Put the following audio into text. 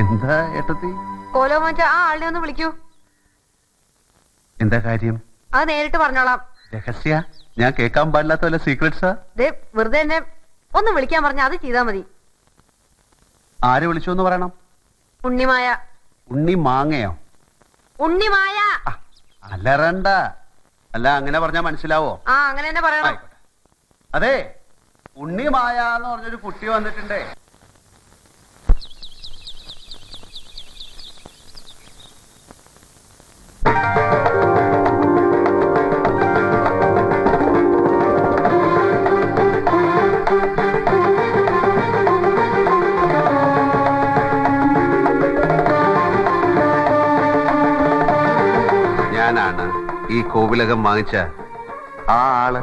എന്താ ഏട്ടത്തി? കോലോ മറ്റ ആ ആളിനെ ഒന്ന് വിളിക്കൂ. എന്താ കാര്യം? അത് നേരിട്ട് പറഞ്ഞോളാം. രഹസ്യ? ഞാൻ കേൾക്കാൻ പാടില്ലാത്ത വല്ല സീക്രട്സാ? വെറുതെ എന്നെ ഒന്ന് വിളിക്കാൻ പറഞ്ഞ അത് ചെയ്താ മതി. ആരെ വിളിച്ചു എന്ന് പറയണം? ഉണ്ണിമായ. ഉണ്ണി മാങ്ങയോ? ഉണ്ണിമായ. അലറണ്ട. അല്ല അങ്ങനെ പറഞ്ഞാ മനസ്സിലാവോ? ആ അങ്ങനെ തന്നെ പറയണം. അതെ, ഉണ്ണി മായ എന്ന് പറഞ്ഞൊരു കുട്ടി വന്നിട്ടുണ്ടേ. ഞാനാണ് ഈ കോവിലകം വാങ്ങിച്ച ആ ആള്.